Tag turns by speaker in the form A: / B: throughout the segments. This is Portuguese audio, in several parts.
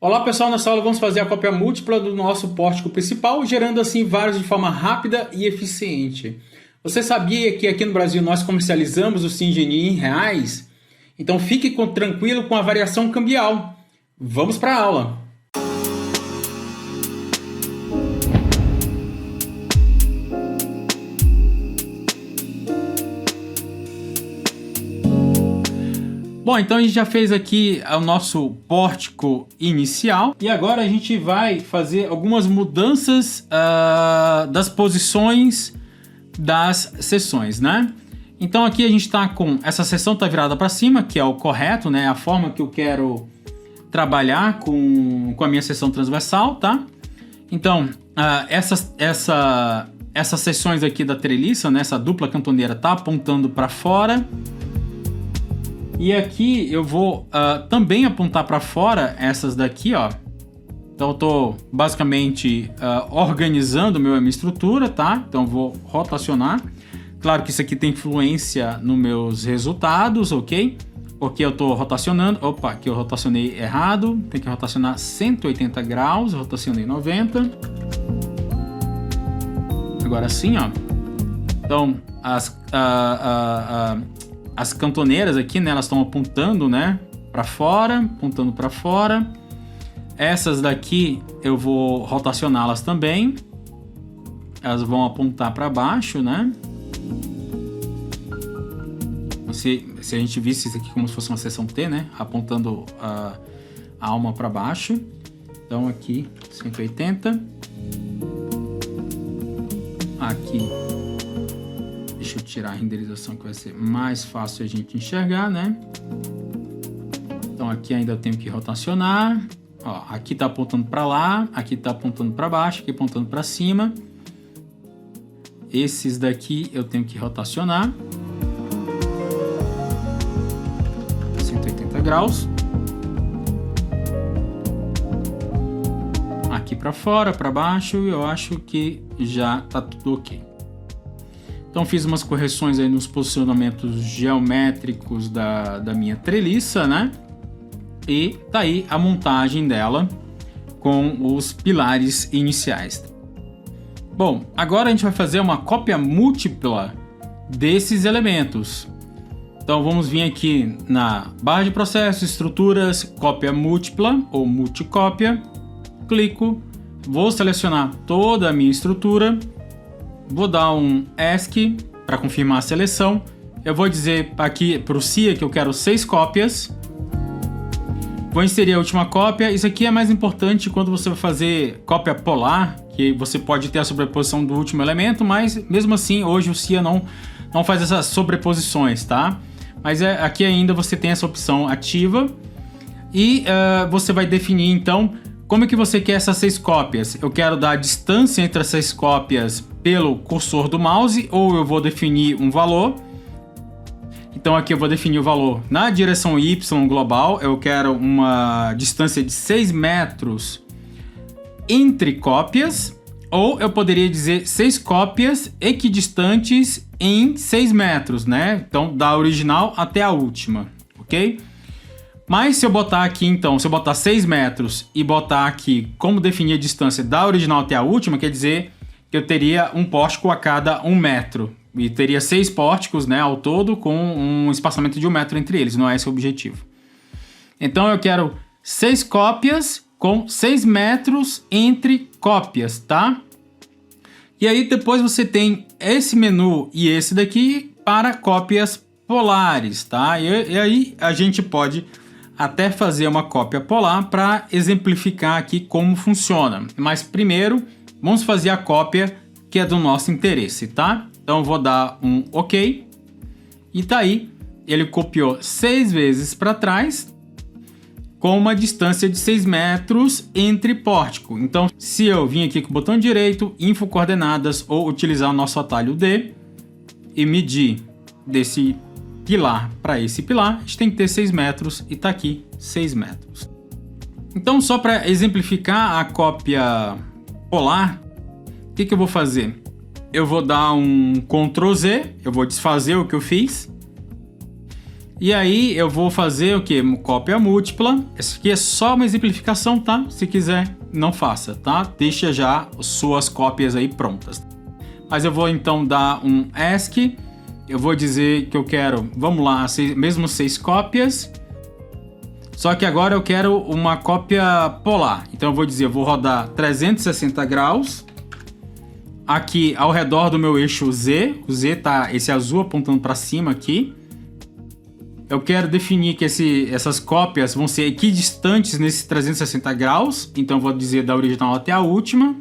A: Olá pessoal, nessa aula vamos fazer a cópia múltipla do nosso pórtico principal, gerando assim vários de forma rápida e eficiente. Você sabia que aqui no Brasil nós comercializamos o Syngenie em reais? Então fique tranquilo com a variação cambial. Vamos para a aula! Bom, então a gente já fez aqui o nosso pórtico inicial e agora a gente vai fazer algumas mudanças das posições das seções, né? Então aqui a gente está com essa seção está virada para cima, que é o correto, né? A forma que eu quero trabalhar com a minha seção transversal, tá? Então essas seções aqui da treliça, né? Essa dupla cantoneira tá apontando para fora. E aqui eu vou também apontar para fora essas daqui, ó. Então eu tô basicamente organizando a minha estrutura, tá? Então vou rotacionar. Claro que isso aqui tem influência nos meus resultados, ok? Porque eu tô rotacionando. Opa, aqui eu rotacionei errado. Tem que rotacionar 180 graus, eu rotacionei 90. Agora sim, ó. Então as cantoneiras aqui, né, elas estão apontando, né, para fora, apontando para fora. Essas daqui eu vou rotacioná-las também. Elas vão apontar para baixo, né? Se a gente visse isso aqui como se fosse uma seção T, né, apontando a alma para baixo. Então aqui 180. Aqui deixa eu tirar a renderização que vai ser mais fácil a gente enxergar, né? Então aqui ainda eu tenho que rotacionar. Ó, aqui tá apontando para lá, aqui tá apontando para baixo, aqui apontando para cima. Esses daqui eu tenho que rotacionar 180 graus. Aqui para fora, para baixo, eu acho que já tá tudo ok. Então fiz umas correções aí nos posicionamentos geométricos da minha treliça, né? E tá aí a montagem dela com os pilares iniciais. Bom, agora a gente vai fazer uma cópia múltipla desses elementos. Então vamos vir aqui na barra de processo, estruturas, cópia múltipla ou multicópia. Clico, vou selecionar toda a minha estrutura. Vou dar um ESC para confirmar a seleção. Eu vou dizer aqui para o CIA que eu quero 6 cópias. Vou inserir a última cópia. Isso aqui é mais importante quando você vai fazer cópia polar, que você pode ter a sobreposição do último elemento, mas mesmo assim hoje o CIA não faz essas sobreposições, tá? Mas aqui ainda você tem essa opção ativa. E você vai definir então como é que você quer essas 6 cópias. Eu quero dar a distância entre as 6 cópias pelo cursor do mouse, ou eu vou definir um valor. Então aqui eu vou definir o valor na direção Y global. Eu quero uma distância de 6 metros entre cópias, ou eu poderia dizer 6 cópias equidistantes em 6 metros, né? Então da original até a última, ok? Mas se eu botar aqui, então, se eu botar 6 metros e botar aqui como definir a distância da original até a última, quer dizer que eu teria um pórtico a cada 1 metro. E teria 6 pórticos, né, ao todo, com um espaçamento de 1 metro entre eles. Não é esse o objetivo. Então eu quero 6 cópias com 6 metros entre cópias, tá? E aí depois você tem esse menu e esse daqui para cópias polares, tá? E aí a gente pode até fazer uma cópia polar para exemplificar aqui como funciona. Mas primeiro, vamos fazer a cópia que é do nosso interesse, tá? Então eu vou dar um OK. E tá aí, ele copiou 6 vezes para trás com uma distância de 6 metros entre pórtico. Então, se eu vim aqui com o botão direito, info coordenadas, ou utilizar o nosso atalho D e medir desse pilar para esse pilar, a gente tem que ter 6 metros e tá aqui 6 metros. Então, só para exemplificar a cópia polar, o que eu vou fazer? Eu vou dar um Ctrl Z, eu vou desfazer o que eu fiz. E aí eu vou fazer o que? Cópia múltipla. Essa aqui é só uma exemplificação, tá? Se quiser, não faça, tá? Deixa já suas cópias aí prontas. Mas eu vou então dar um ASCII. Eu vou dizer que eu quero, vamos lá, mesmo 6 cópias. Só que agora eu quero uma cópia polar. Então eu vou dizer, eu vou rodar 360 graus. Aqui ao redor do meu eixo Z. O Z tá esse azul apontando para cima aqui. Eu quero definir que essas cópias vão ser equidistantes nesses 360 graus. Então eu vou dizer da original até a última.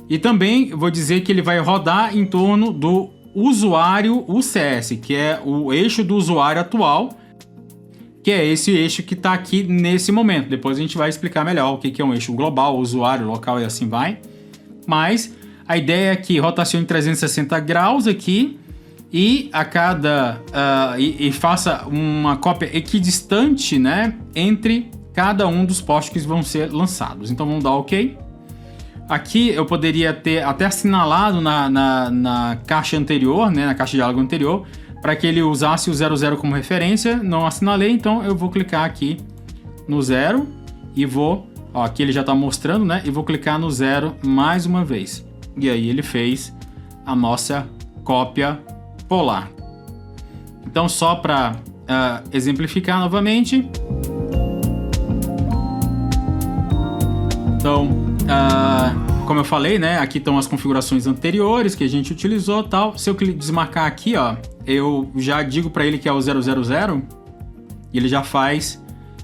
A: E também vou dizer que ele vai rodar em torno do usuário UCS, que é o eixo do usuário atual, que é esse eixo que está aqui nesse momento. Depois a gente vai explicar melhor o que é um eixo global, usuário, local e assim vai. Mas a ideia é que rotacione 360 graus aqui e a cada e faça uma cópia equidistante, né, entre cada um dos postos que vão ser lançados. Então vamos dar OK. Aqui eu poderia ter até assinalado na caixa anterior, né, na caixa de diálogo anterior, para que ele usasse o 00 como referência. Não assinalei, então eu vou clicar aqui no 0 e vou... Ó, aqui ele já está mostrando, né? E vou clicar no 0 mais uma vez. E aí ele fez a nossa cópia polar. Então só para exemplificar novamente. Então... como eu falei, né? Aqui estão as configurações anteriores que a gente utilizou, tal. Se eu desmarcar aqui, ó, eu já digo para ele que é o 000 e ele já faz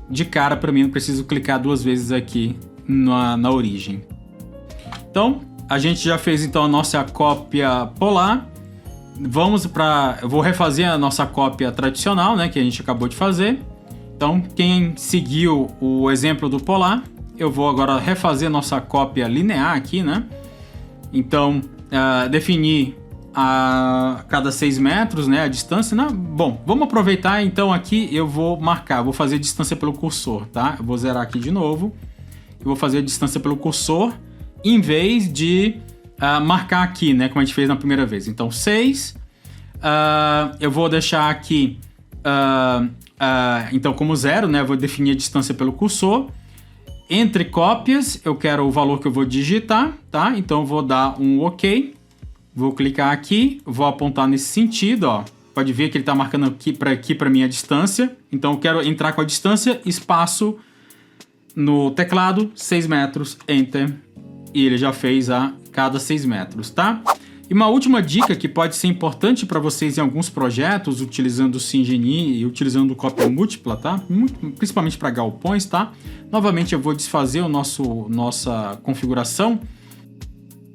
A: de cara para mim. Não preciso clicar 2 vezes aqui na origem. Então, a gente já fez então a nossa cópia polar. Eu vou refazer a nossa cópia tradicional, né? Que a gente acabou de fazer. Então, quem seguiu o exemplo do polar, eu vou agora refazer nossa cópia linear aqui, né? Então, definir a cada 6 metros, né, a distância, né? Bom, vamos aproveitar então aqui, eu vou marcar, vou fazer a distância pelo cursor, tá? Eu vou zerar aqui de novo. Eu vou fazer a distância pelo cursor, em vez de marcar aqui, né, como a gente fez na primeira vez. Então, 6. Eu vou deixar aqui, então, como 0, né? Eu vou definir a distância pelo cursor. Entre cópias, eu quero o valor que eu vou digitar, tá? Então eu vou dar um OK. Vou clicar aqui, vou apontar nesse sentido, ó. Pode ver que ele está marcando aqui para mim a distância. Então eu quero entrar com a distância, espaço no teclado, 6 metros, Enter. E ele já fez a cada 6 metros, tá? E uma última dica que pode ser importante para vocês em alguns projetos, utilizando o SYNGENIE e utilizando cópia múltipla, tá? Principalmente para galpões, tá? Novamente eu vou desfazer nossa configuração.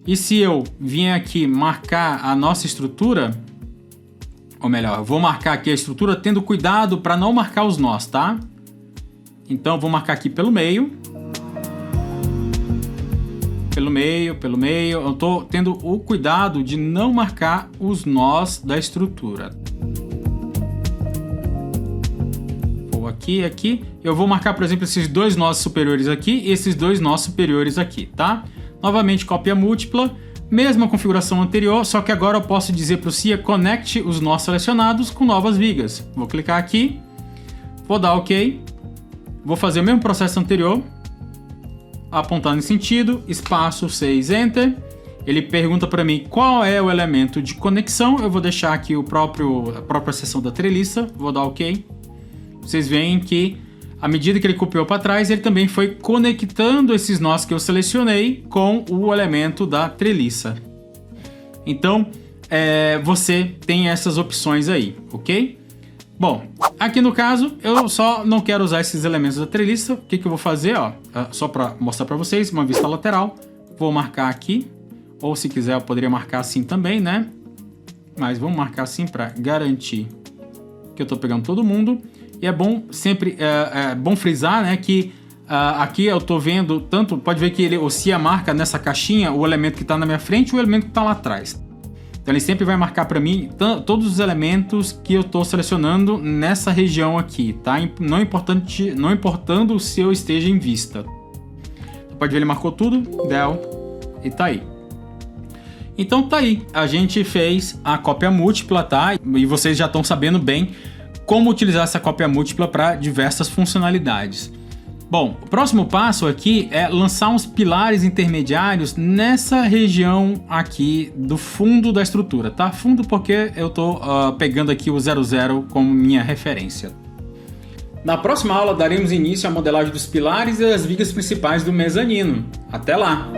A: E se eu vier aqui marcar a nossa estrutura, ou melhor, eu vou marcar aqui a estrutura tendo cuidado para não marcar os nós, tá? Então eu vou marcar aqui pelo meio. Pelo meio, eu estou tendo o cuidado de não marcar os nós da estrutura. Vou aqui, eu vou marcar, por exemplo, esses 2 nós superiores aqui e esses 2 nós superiores aqui, tá? Novamente, cópia múltipla, mesma configuração anterior, só que agora eu posso dizer para o CIA conecte os nós selecionados com novas vigas. Vou clicar aqui, vou dar OK, vou fazer o mesmo processo anterior, apontar nesse sentido, espaço 6, Enter. Ele pergunta para mim qual é o elemento de conexão. Eu vou deixar aqui a própria seção da treliça, vou dar OK. Vocês veem que, à medida que ele copiou para trás, ele também foi conectando esses nós que eu selecionei com o elemento da treliça. Então, você tem essas opções aí, ok? Bom, aqui no caso, eu só não quero usar esses elementos da treliça. O que eu vou fazer, ó? Só para mostrar para vocês, uma vista lateral. Vou marcar aqui, ou se quiser eu poderia marcar assim também, né? Mas vamos marcar assim para garantir que eu estou pegando todo mundo. E é bom sempre, bom frisar, né, que aqui eu estou vendo tanto, pode ver que o CIA marca nessa caixinha o elemento que está na minha frente e o elemento que está lá atrás. Então ele sempre vai marcar para mim todos os elementos que eu estou selecionando nessa região aqui, tá? Não importando se eu esteja em vista. Pode ver, ele marcou tudo, del, e tá aí. Então tá aí, a gente fez a cópia múltipla, tá? E vocês já estão sabendo bem como utilizar essa cópia múltipla para diversas funcionalidades. Bom, o próximo passo aqui é lançar uns pilares intermediários nessa região aqui do fundo da estrutura, tá? Fundo porque eu tô pegando aqui o 00 como minha referência. Na próxima aula daremos início à modelagem dos pilares e das vigas principais do mezanino. Até lá!